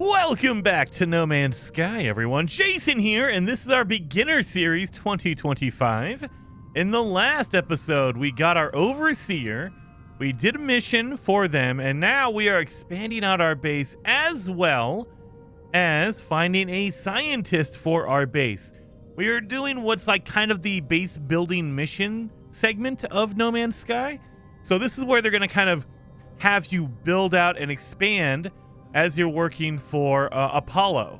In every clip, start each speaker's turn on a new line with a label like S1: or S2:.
S1: Welcome back to No Man's Sky, everyone. Jason here, and this is our Beginner Series 2025. In the last episode, we got our Overseer, we did a mission for them, and now we are expanding out our base as well as finding a scientist for our base. We are doing what's like kind of the base building mission segment of No Man's Sky. So this is where they're going to kind of have you build out and expand as you're working for Apollo.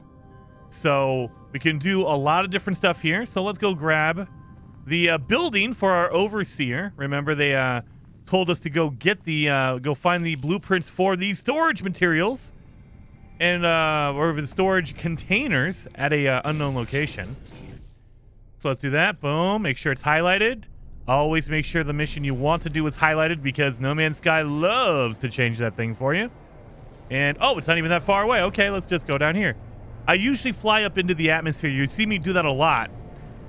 S1: So we can do a lot of different stuff here. So let's go grab the building for our Overseer. Remember, they told us to go get the go find the blueprints for these storage materials and or the storage containers at a unknown location. So let's do that. Boom. Make sure it's highlighted. Always make sure the mission you want to do is highlighted, because No Man's Sky loves to change that thing for you. And, oh, it's not even that far away. Okay, let's just go down here. I usually fly up into the atmosphere. You see me do that a lot,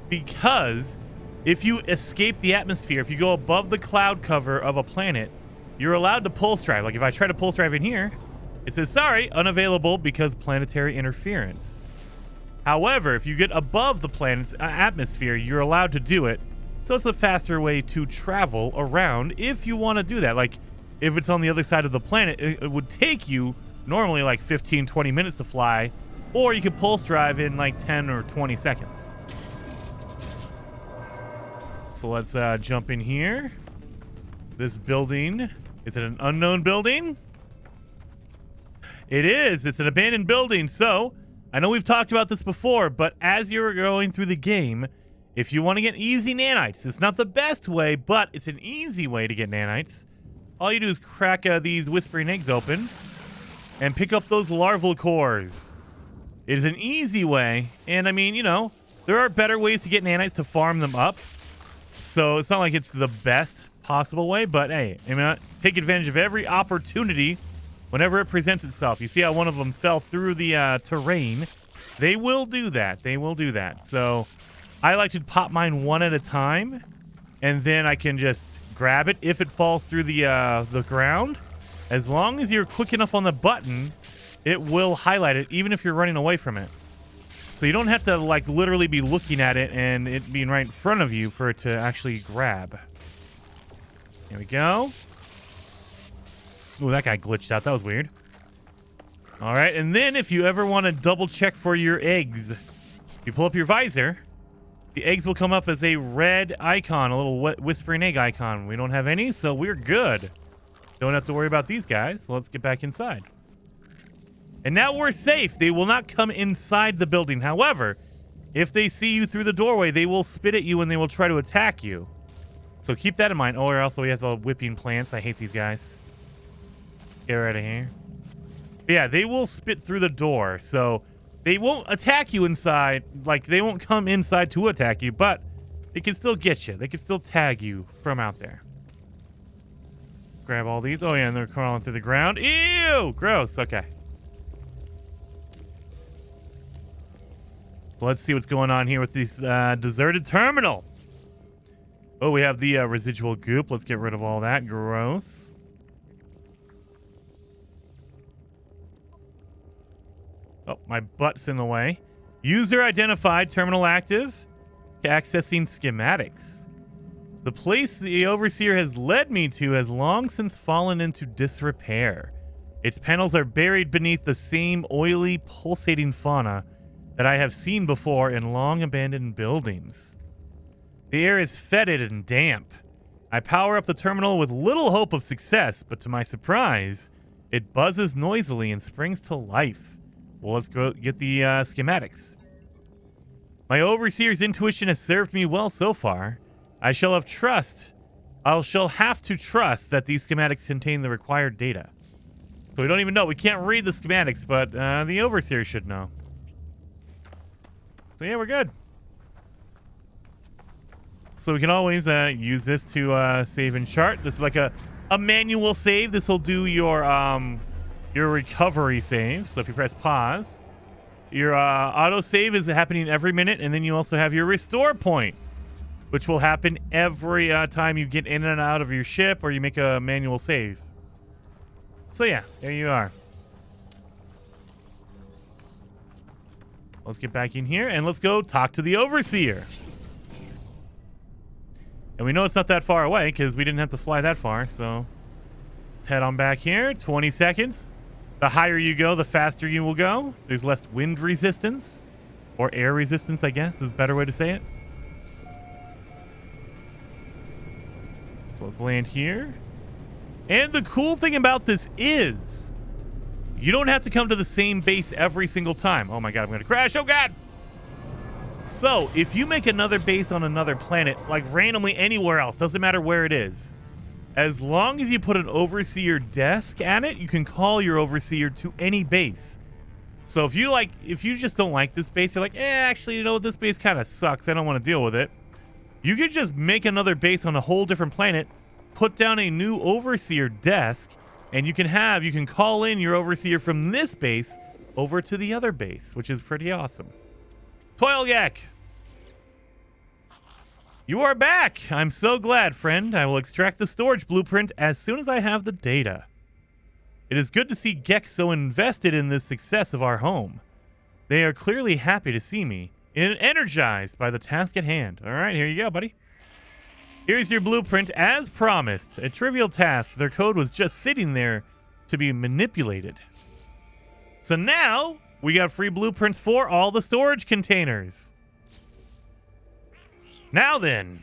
S1: because if you escape the atmosphere, if you go above the cloud cover of a planet, you're allowed to pulse drive. Like if I try to pulse drive in here, it says, sorry, unavailable because planetary interference. However, if you get above the planet's atmosphere, you're allowed to do it. So it's a faster way to travel around if you want to do that. Like, if it's on the other side of the planet, it would take you normally like 15, 20 minutes to fly, or you could pulse drive in like 10 or 20 seconds. So let's jump in here. This building, is it an unknown building? It is. It's an abandoned building. So I know we've talked about this before, but as you're going through the game, if you want to get easy nanites, it's not the best way, but it's an easy way to get nanites. All you do is crack these whispering eggs open and pick up those larval cores. It is an easy way, and I mean, you know, there are better ways to get nanites to farm them up. So it's not like it's the best possible way, but hey, I mean, take advantage of every opportunity whenever it presents itself. You see how one of them fell through the terrain? They will do that. They will do that. So I like to pop mine one at a time, and then I can just grab it if it falls through the ground. As long as you're quick enough on the button, it will highlight it, even if you're running away from it. So you don't have to like literally be looking at it and it being right in front of you for it to actually grab. Here we go. Ooh, that guy glitched out. That was weird. All right, and then if you ever want to double check for your eggs, you pull up your visor. The eggs will come up as a red icon, a little whispering egg icon. We don't have any, so we're good. Don't have to worry about these guys, so let's get back inside. And now we're safe. They will not come inside the building. However, if they see you through the doorway, they will spit at you and they will try to attack you. So keep that in mind. Oh, also we have the whipping plants. I hate these guys. Get out of here. But yeah, they will spit through the door, so they won't attack you inside. Like, they won't come inside to attack you, but they can still get you. They can still tag you from out there. Grab all these. Oh, yeah, and they're crawling through the ground. Ew! Gross. Okay. So let's see what's going on here with this deserted terminal. Oh, we have the residual goop. Let's get rid of all that. Gross. Oh, my butt's in the way. User identified, terminal active, accessing schematics. The place the Overseer has led me to has long since fallen into disrepair. Its panels are buried beneath the same oily, pulsating fauna that I have seen before in long abandoned buildings. The air is fetid and damp. I power up the terminal with little hope of success, but to my surprise, it buzzes noisily and springs to life. Well, let's go get the schematics. My Overseer's intuition has served me well so far. I shall have to trust that these schematics contain the required data. So we don't even know. We can't read the schematics, but the Overseer should know. So yeah, we're good. So we can always use this to save and chart. This is like a manual save. This will do your recovery save. So if you press pause, your auto save is happening every minute, and then you also have your restore point, which will happen every time you get in and out of your ship or you make a manual save. So yeah, there you are. Let's get back in here and let's go talk to the overseer. And we know it's not that far away because we didn't have to fly that far. So let's head on back here. 20 seconds. The higher you go, the faster you will go. There's less wind resistance, or air resistance, I guess is a better way to say it. So let's land here. And the cool thing about this is you don't have to come to the same base every single time. Oh my God, I'm going to crash. Oh God. So if you make another base on another planet, like randomly anywhere else, doesn't matter where it is, as long as you put an overseer desk at it, you can call your overseer to any base. So if you just don't like this base, you're like, actually, you know, this base kind of sucks. I don't want to deal with it. You could just make another base on a whole different planet, put down a new overseer desk, and you can call in your overseer from this base over to the other base, which is pretty awesome. Toilgek, you are back. I'm so glad, friend. I will extract the storage blueprint as soon as I have the data. It is good to see Gek so invested in the success of our home. They are clearly happy to see me and energized by the task at hand. All right, here you go, buddy. Here's your blueprint as promised. A trivial task. Their code was just sitting there to be manipulated. So now we got free blueprints for all the storage containers. Now then,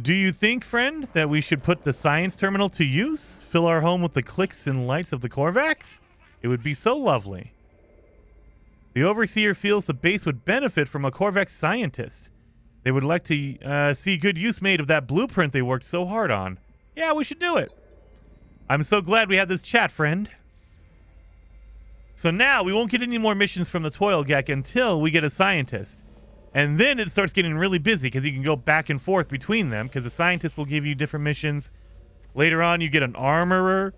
S1: do you think, friend, that we should put the science terminal to use? Fill our home with the clicks and lights of the Korvax? It would be so lovely. The overseer feels the base would benefit from a Korvax scientist. They would like to see good use made of that blueprint they worked so hard on. Yeah, we should do it. I'm so glad we had this chat, friend. So now we won't get any more missions from the Toilgek until we get a scientist. And then it starts getting really busy because you can go back and forth between them because the scientist will give you different missions. Later on, you get an armorer.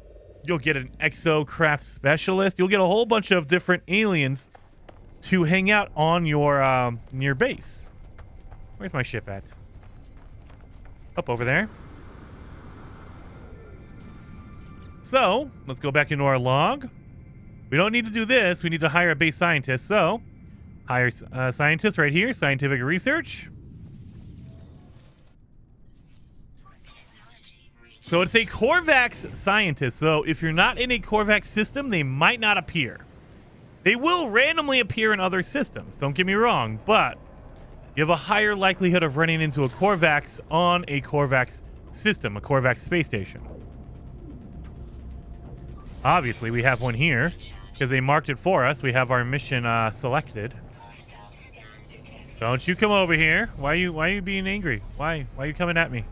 S1: You'll get an exocraft specialist. You'll get a whole bunch of different aliens to hang out on your base. Where's my ship at? Up over there. So, let's go back into our log. We don't need to do this. We need to hire a base scientist. So, hire a scientist right here. Scientific research. So, it's a Korvax scientist. So, if you're not in a Korvax system, they might not appear. They will randomly appear in other systems. Don't get me wrong. But you have a higher likelihood of running into a Korvax on a Korvax system, a Korvax space station. Obviously, we have one here because they marked it for us. We have our mission selected. Don't you come over here. Why are you being angry? Why are you coming at me?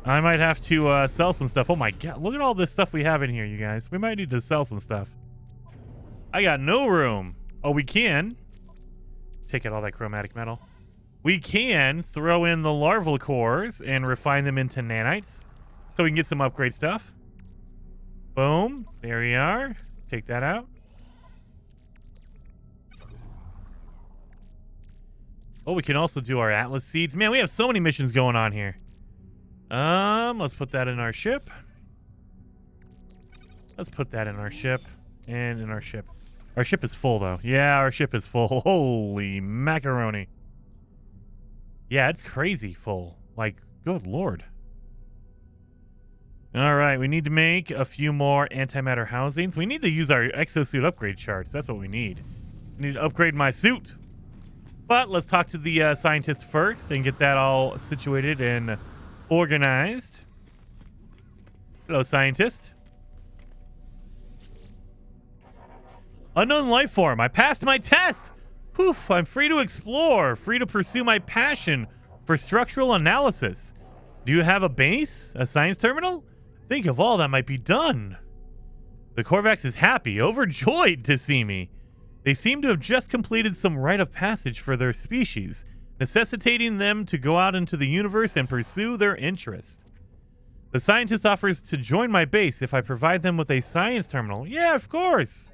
S1: I might have to sell some stuff. Oh my God, look at all this stuff we have in here, you guys. We might need to sell some stuff. I got no room. Oh, we can take out all that chromatic metal. We can throw in the larval cores and refine them into nanites so we can get some upgrade stuff. Boom. There we are. Take that out. Oh, we can also do our Atlas seeds. Man, we have so many missions going on here. Let's put that in our ship. Let's put that in our ship and in our ship. Our ship is full, though. Yeah, our ship is full. Holy macaroni. Yeah, it's crazy full. Like, good Lord. All right, we need to make a few more antimatter housings. We need to use our exosuit upgrade charts. That's what we need. I need to upgrade my suit. But let's talk to the scientist first and get that all situated and organized. Hello, scientist. Unknown life form. I passed my test. Poof, I'm free to explore, free to pursue my passion for structural analysis. Do you have a base? A science terminal? Think of all that might be done. The Korvax is happy, overjoyed to see me. They seem to have just completed some rite of passage for their species, necessitating them to go out into the universe and pursue their interest. The scientist offers to join my base if I provide them with a science terminal. Yeah, of course.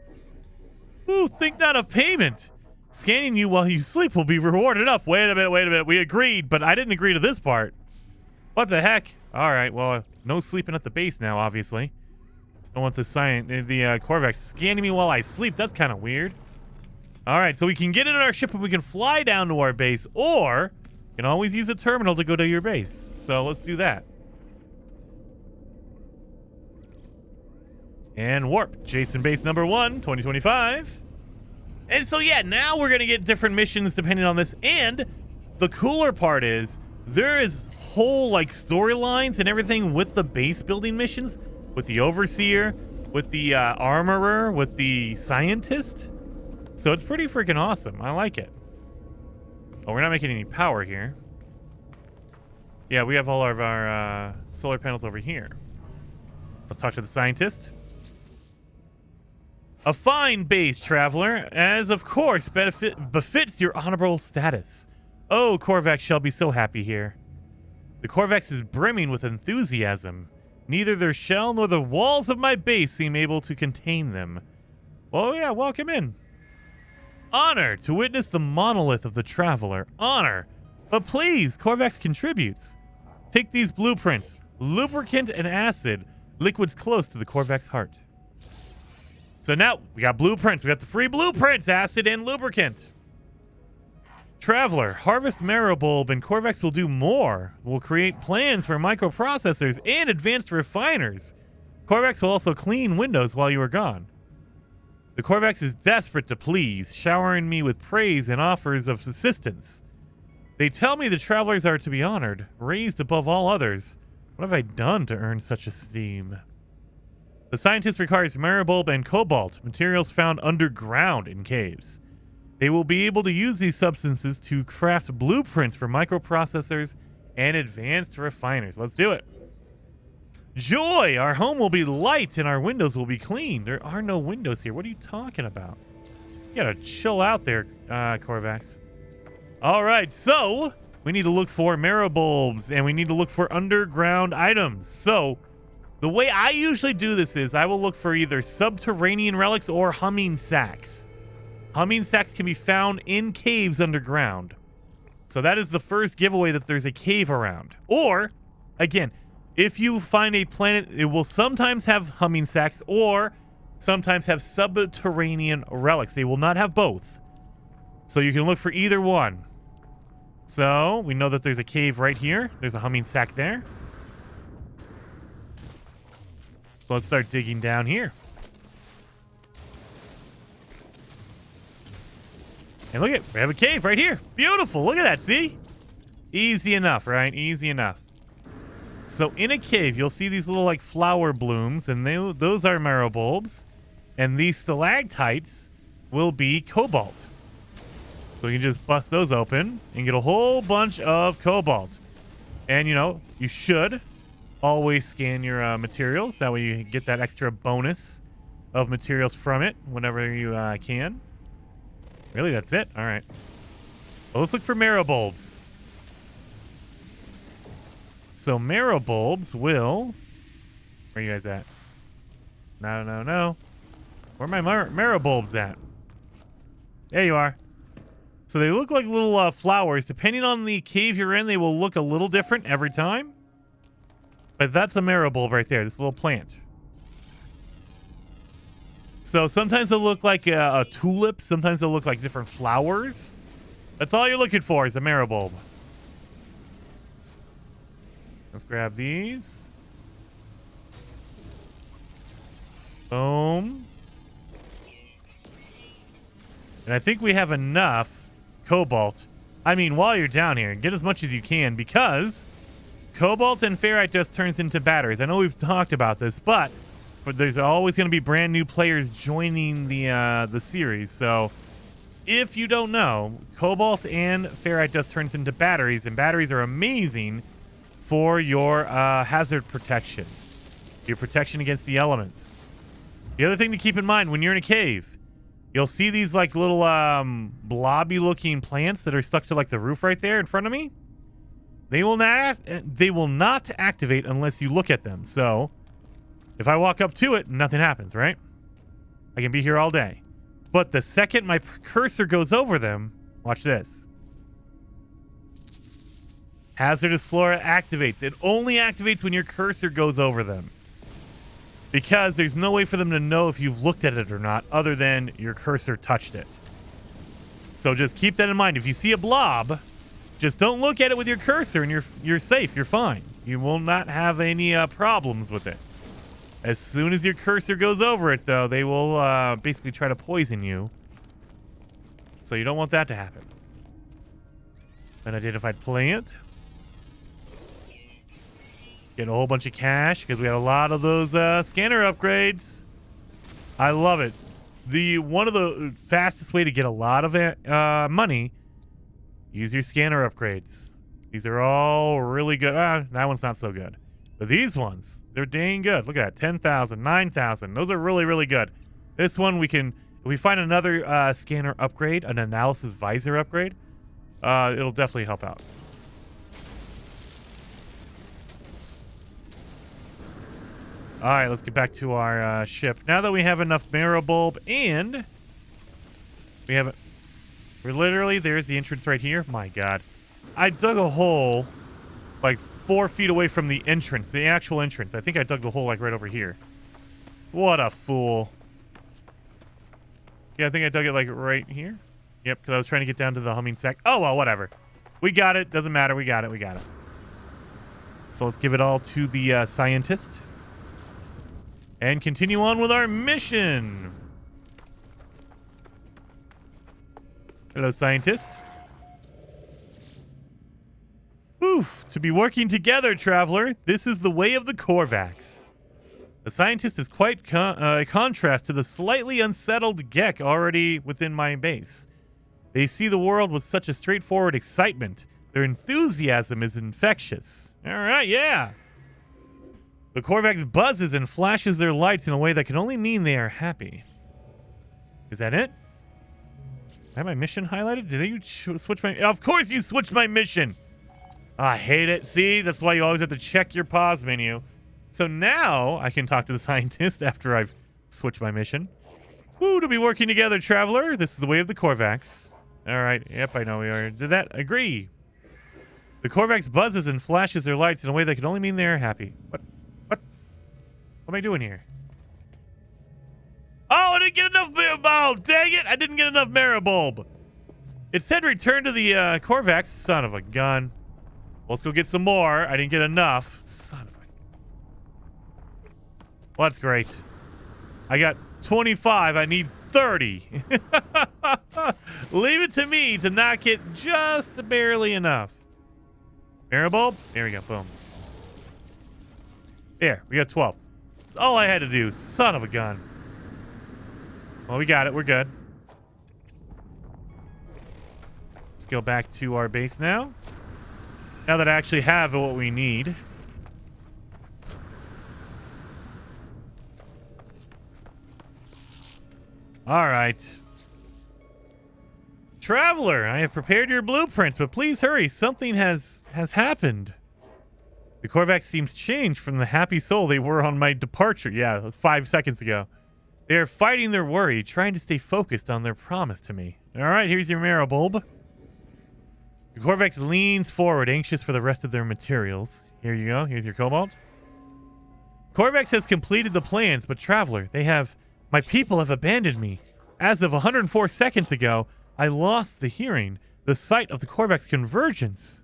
S1: Ooh, think not of payment. Scanning you while you sleep will be reward enough. Wait a minute. We agreed, but I didn't agree to this part. What the heck? All right, well, no sleeping at the base now, obviously. Don't want the Korvax scanning me while I sleep. That's kind of weird. All right, so we can get in our ship and we can fly down to our base, or you can always use a terminal to go to your base. So let's do that. And warp. Jason base number 1, 2025. And so, yeah, now we're going to get different missions depending on this. And the cooler part is there is whole, like, storylines and everything with the base building missions, with the overseer, with the armorer, with the scientist. So it's pretty freaking awesome. I like it. Oh, we're not making any power here. Yeah, we have all of our solar panels over here. Let's talk to the scientist. A fine base, traveler, as of course befits your honorable status. Oh, Korvax shall be so happy here. The Korvax is brimming with enthusiasm. Neither their shell nor the walls of my base seem able to contain them. Oh yeah, welcome in. Honor to witness the monolith of the traveler. Honor. But please, Korvax contributes. Take these blueprints. Lubricant and acid. Liquids close to the Korvax heart. So now we got blueprints. We got the free blueprints, acid and lubricant. Traveler, harvest marrow bulb and Korvax will do more. We'll create plans for microprocessors and advanced refiners. Korvax will also clean windows while you are gone. The Korvax is desperate to please, showering me with praise and offers of assistance. They tell me the travelers are to be honored, raised above all others. What have I done to earn such esteem? The scientist requires marrow bulb and cobalt, materials found underground in caves. They will be able to use these substances to craft blueprints for microprocessors and advanced refiners. Let's do it. Joy! Our home will be light and our windows will be clean. There are no windows here. What are you talking about? You gotta chill out there, Korvax. All right, so we need to look for marrow bulbs and we need to look for underground items. So the way I usually do this is I will look for either subterranean relics or humming sacks. Humming sacks can be found in caves underground. So that is the first giveaway that there's a cave around. Or, again, if you find a planet, it will sometimes have humming sacks or sometimes have subterranean relics. They will not have both. So you can look for either one. So we know that there's a cave right here. There's a humming sack there. So let's start digging down here. And look at, we have a cave right here. Beautiful. Look at that. See? Easy enough, right? Easy enough. So in a cave, you'll see these little like flower blooms, and those are marrow bulbs. And these stalactites will be cobalt. So you can just bust those open and get a whole bunch of cobalt. And, you know, you should always scan your materials. That way you get that extra bonus of materials from it whenever you can. Really, that's it? All right. Well, let's look for marrow bulbs. So marrow bulbs will... Where are you guys at? No. Where are my marrow bulbs at? There you are. So they look like little flowers. Depending on the cave you're in, they will look a little different every time. But that's a marrow bulb right there, this little plant. So sometimes they'll look like a tulip. Sometimes they'll look like different flowers. That's all you're looking for is a marrow bulb. Let's grab these. Boom. And I think we have enough cobalt. I mean, while you're down here, get as much as you can because cobalt and ferrite dust turns into batteries. I know we've talked about this, but there's always going to be brand new players joining the series. So if you don't know, cobalt and ferrite dust turns into batteries, and batteries are amazing for your hazard protection, your protection against the elements. The other thing to keep in mind when you're in a cave, you'll see these like little blobby looking plants that are stuck to like the roof right there in front of me. They will not activate unless you look at them. So if I walk up to it, nothing happens, right? I can be here all day. But the second my cursor goes over them, watch this. Hazardous flora activates. It only activates when your cursor goes over them. Because there's no way for them to know if you've looked at it or not other than your cursor touched it. So just keep that in mind. If you see a blob, just don't look at it with your cursor and you're safe. You're fine. You will not have any problems with it. As soon as your cursor goes over it, though, they will basically try to poison you. So you don't want that to happen. Unidentified plant. Get a whole bunch of cash because we had a lot of those scanner upgrades. I love it. One of the fastest way to get a lot of money, use your scanner upgrades. These are all really good. That one's not so good. But these ones, they're dang good. Look at that. 10,000, 9,000. Those are really, really good. This one if we find another scanner upgrade, an analysis visor upgrade, it'll definitely help out. All right, let's get back to our ship. Now that we have enough marrow bulb and we're literally, there's the entrance right here. My God. I dug a hole like 4 feet away from the entrance, the actual entrance. I think I dug the hole like right over here. What a fool. Yeah, I think I dug it like right here. Yep, because I was trying to get down to the humming sack. Oh, well, whatever. We got it. Doesn't matter. We got it. So let's give it all to the scientist. And continue on with our mission. Hello, scientist. Oof. To be working together, traveler. This is the way of the Korvax. The scientist is quite a contrast to the slightly unsettled Gek already within my base. They see the world with such a straightforward excitement. Their enthusiasm is infectious. All right, yeah. The Korvax buzzes and flashes their lights in a way that can only mean they are happy. Is that it? I have my mission highlighted? Did you switch my... Of course you switched my mission! Oh, I hate it. See? That's why you always have to check your pause menu. So now I can talk to the scientist after I've switched my mission. Woo, to be working together, traveler. This is the way of the Korvax. All right. Yep, I know we are. Did that agree? The Korvax buzzes and flashes their lights in a way that can only mean they are happy. What? What am I doing here? Oh, I didn't get enough bulb. Dang it. I didn't get enough marrow bulb. It said return to the Korvax. Son of a gun. Well, let's go get some more. I didn't get enough. Son of a... Well, that's great. I got 25. I need 30. Leave it to me to not get just barely enough. Marrow bulb? There we go. Boom. There. We got 12. That's all I had to do. Son of a gun. Well, we got it. We're good. Let's go back to our base now. Now that I actually have what we need. All right. Traveler, I have prepared your blueprints, but please hurry. Something has happened. The Korvax seems changed from the happy soul they were on my departure. Yeah, 5 seconds ago. They are fighting their worry, trying to stay focused on their promise to me. All right, here's your marrow bulb. The Korvax leans forward, anxious for the rest of their materials. Here you go. Here's your cobalt. Korvax has completed the plans, but traveler, my people have abandoned me. As of 104 seconds ago, I lost the hearing, the sight of the Korvax convergence.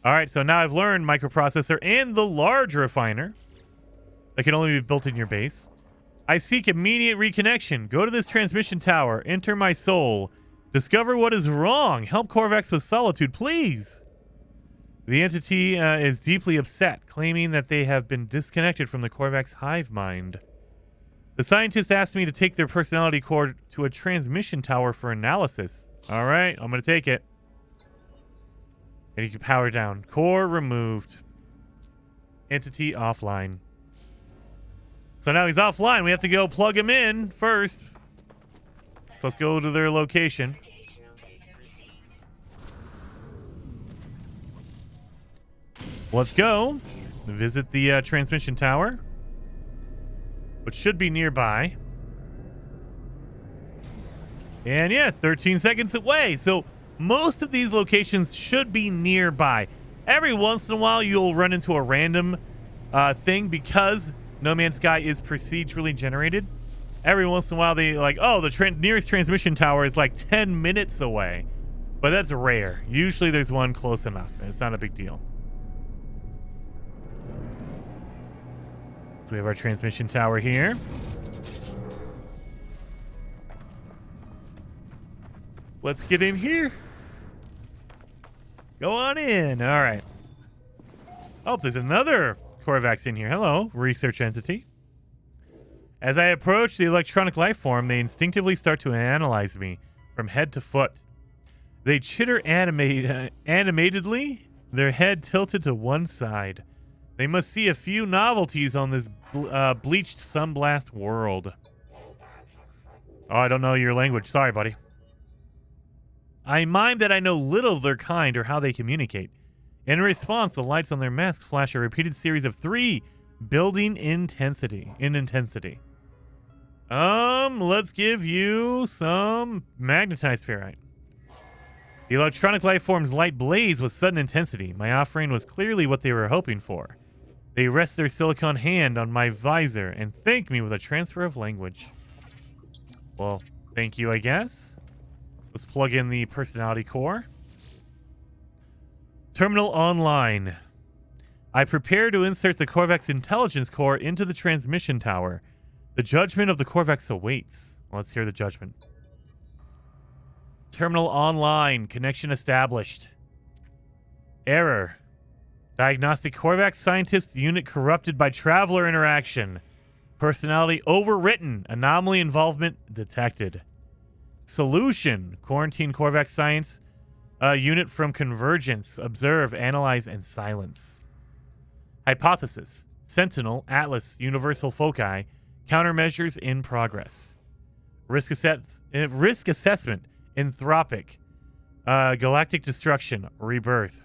S1: All right, so now I've learned microprocessor and the large refiner that can only be built in your base. I seek immediate reconnection. Go to this transmission tower. Enter my soul. Discover what is wrong. Help Korvax with solitude, please. The entity is deeply upset, claiming that they have been disconnected from the Korvax hive mind. The scientist asked me to take their personality core to a transmission tower for analysis. All right, I'm going to take it. And you can power down. Core removed. Entity offline. So now he's offline. We have to go plug him in first. So let's go to their location. Let's go visit the transmission tower, which should be nearby. And yeah, 13 seconds away. So most of these locations should be nearby. Every once in a while, you'll run into a random thing because No Man's Sky is procedurally generated. Every once in a while, they like, oh, the nearest transmission tower is like 10 minutes away. But that's rare. Usually there's one close enough, and it's not a big deal. So we have our transmission tower here. Let's get in here. Go on in. All right. Oh, there's another Korvax in here. Hello, research entity. As I approach the electronic life form, they instinctively start to analyze me from head to foot. They chitter animatedly, their head tilted to one side. They must see a few novelties on this bleached sunblast world. Oh, I don't know your language. Sorry, buddy. I mime that I know little of their kind or how they communicate. In response, the lights on their masks flash a repeated series of 3, building intensity. Let's give you some magnetized ferrite. The electronic life form's light blazed with sudden intensity. My offering was clearly what they were hoping for. They rest their silicone hand on my visor and thank me with a transfer of language. Well, thank you, I guess. Let's plug in the personality core. Terminal online. I prepare to insert the Korvax intelligence core into the transmission tower. The judgment of the Korvax awaits. Well, let's hear the judgment. Terminal online. Connection established. Error. Diagnostic Korvax scientist unit corrupted by traveler interaction. Personality overwritten. Anomaly involvement detected. Solution. Quarantine Korvax science unit from convergence. Observe, analyze, and silence. Hypothesis. Sentinel, Atlas, Universal Foci. Countermeasures in progress. Risk assessment. Anthropic. Galactic destruction. Rebirth.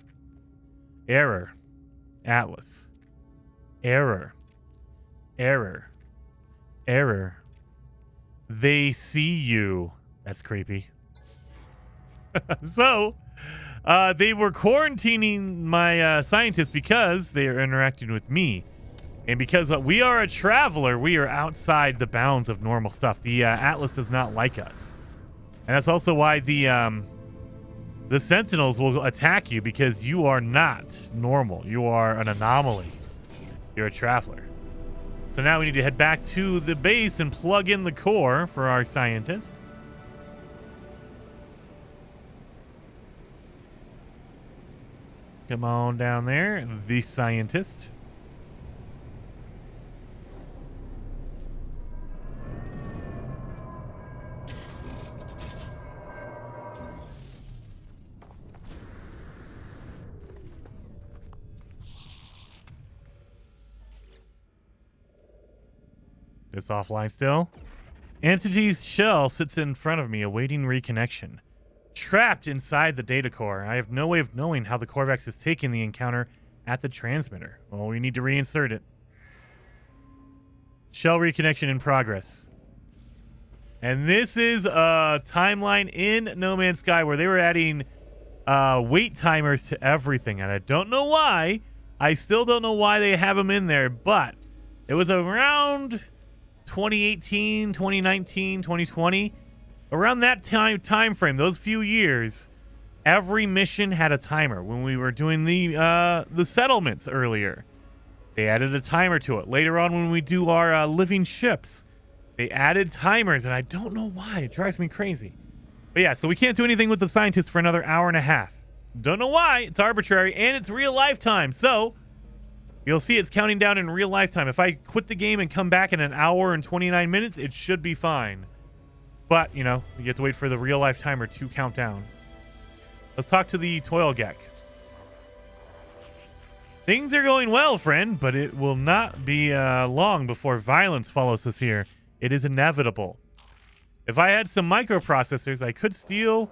S1: Error. Atlas. Error. Error. Error. They see you. That's creepy. So, they were quarantining my scientists because they are interacting with me. And because we are a traveler, we are outside the bounds of normal stuff. The Atlas does not like us. And that's also why the Sentinels will attack you, because you are not normal. You are an anomaly. You're a traveler. So now we need to head back to the base and plug in the core for our scientist. Come on down there, the scientist. It's offline still. Entity's shell sits in front of me, awaiting reconnection. Trapped inside the data core, I have no way of knowing how the Korvax has taken the encounter at the transmitter. Well, we need to reinsert it. Shell reconnection in progress. And this is a timeline in No Man's Sky where they were adding wait timers to everything. And I don't know why. I still don't know why they have them in there, but it was around 2018, 2019, 2020. Around that time frame, those few years, every mission had a timer. When we were doing the settlements earlier, they added a timer to it. Later on, when we do our living ships, they added timers, and I don't know why. It drives me crazy. But yeah, so we can't do anything with the scientist for another hour and a half. Don't know why. It's arbitrary, and it's real lifetime. So you'll see it's counting down in real lifetime. If I quit the game and come back in an hour and 29 minutes, it should be fine. But, you know, you have to wait for the real life timer to count down. Let's talk to the Toil Gek. Things are going well, friend, but it will not be long before violence follows us here. It is inevitable. If I had some microprocessors, I could steal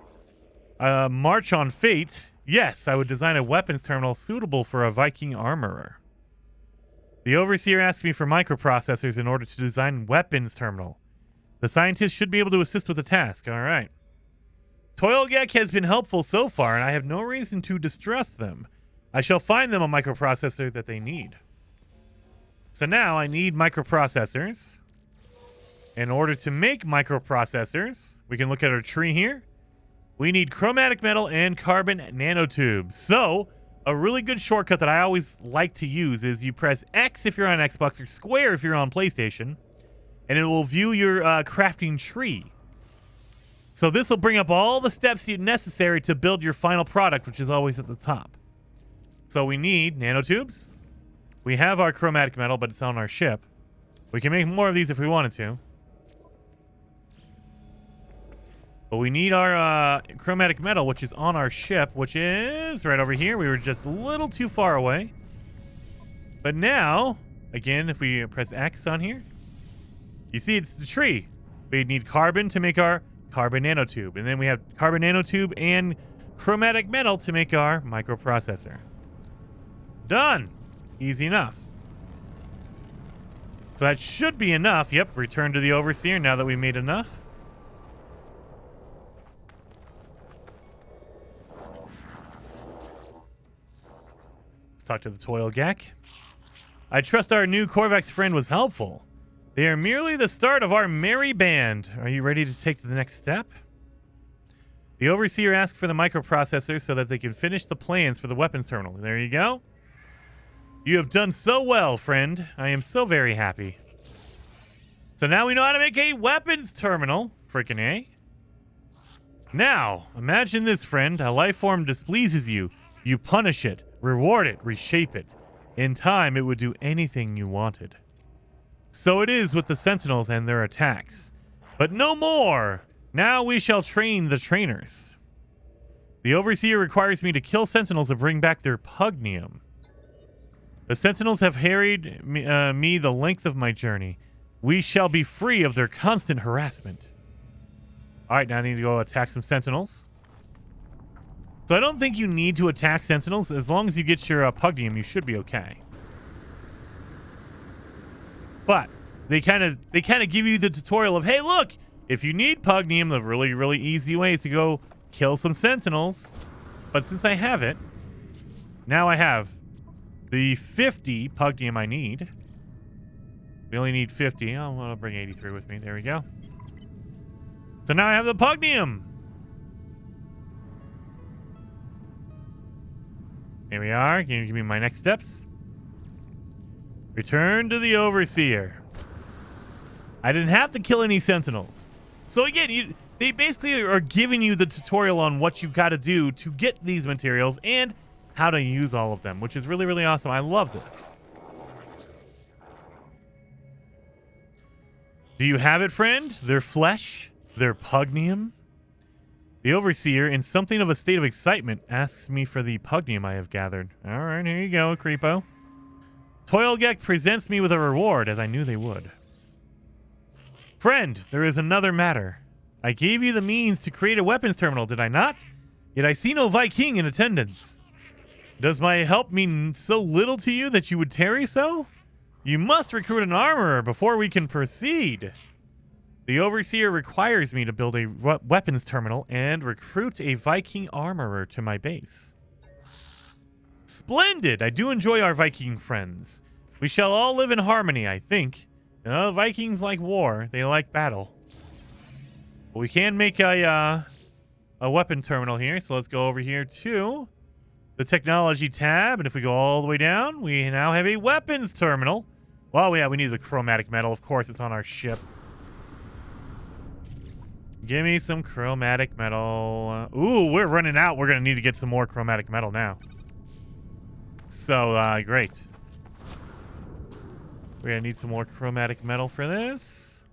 S1: March on Fate. Yes, I would design a weapons terminal suitable for a Viking armorer. The Overseer asked me for microprocessors in order to design weapons terminal. The scientist should be able to assist with the task. All right. Toil Gek has been helpful so far, and I have no reason to distrust them. I shall find them a microprocessor that they need. So now I need microprocessors. In order to make microprocessors, we can look at our tree here. We need chromatic metal and carbon nanotubes. So, a really good shortcut that I always like to use is you press X if you're on Xbox or square if you're on PlayStation, and it will view your crafting tree. So this will bring up all the steps necessary to build your final product, which is always at the top. So we need nanotubes. We have our chromatic metal, but it's on our ship. We can make more of these if we wanted to. But we need our chromatic metal, which is on our ship, which is right over here. We were just a little too far away. But now, again, if we press X on here, you see it's the tree. We need carbon to make our carbon nanotube. And then we have carbon nanotube and chromatic metal to make our microprocessor. Done. Easy enough. So that should be enough. Yep, return to the overseer now that we made enough. Let's talk to the Toil Gek. I trust our new Korvax friend was helpful. They are merely the start of our merry band. Are you ready to take the next step? The overseer asked for the microprocessor so that they can finish the plans for the weapons terminal. There you go. You have done so well, friend. I am so very happy. So now we know how to make a weapons terminal. Frickin' A. Now, imagine this, friend. A life form displeases you. You punish it, reward it, reshape it. In time, it would do anything you wanted. So it is with the Sentinels and their attacks. But no more! Now we shall train the trainers. The Overseer requires me to kill Sentinels and bring back their pugnium. The Sentinels have harried me the length of my journey. We shall be free of their constant harassment. Alright, now I need to go attack some Sentinels. So I don't think you need to attack Sentinels. As long as you get your pugnium, you should be okay. But they kind of give you the tutorial of, hey, look, if you need pugnium, the really, really easy way is to go kill some Sentinels. But since I have it, now I have the 50 pugnium I need. We only need 50. I'll bring 83 with me. There we go. So now I have the pugnium. Here we are. Can you give me my next steps? Return to the Overseer. I didn't have to kill any Sentinels. So again, they basically are giving you the tutorial on what you got to do to get these materials and how to use all of them, which is really, really awesome. I love this. Do you have it, friend? Their flesh? Their pugnium? The Overseer, in something of a state of excitement, asks me for the pugnium I have gathered. All right, here you go, creepo. Toil Gek presents me with a reward, as I knew they would. Friend, there is another matter. I gave you the means to create a weapons terminal, did I not? Yet I see no Viking in attendance. Does my help mean so little to you that you would tarry so? You must recruit an armorer before we can proceed. The Overseer requires me to build a weapons terminal and recruit a Viking armorer to my base. Splendid! I do enjoy our Viking friends. We shall all live in harmony, I think. Vikings like war. They like battle. But we can make a weapon terminal here, so let's go over here to the technology tab, and if we go all the way down, we now have a weapons terminal. Well, yeah, we need the chromatic metal. Of course, it's on our ship. Give me some chromatic metal. Ooh, we're running out. We're going to need to get some more chromatic metal now. So, great. We're going to need some more chromatic metal for this.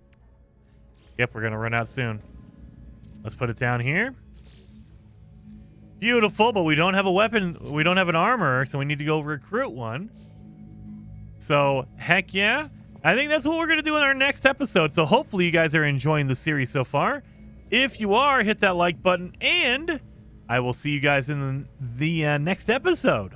S1: Yep, we're going to run out soon. Let's put it down here. Beautiful, but we don't have a weapon. We don't have an armor, so we need to go recruit one. So, heck yeah. I think that's what we're going to do in our next episode. So hopefully you guys are enjoying the series so far. If you are, hit that like button, and I will see you guys in the next episode.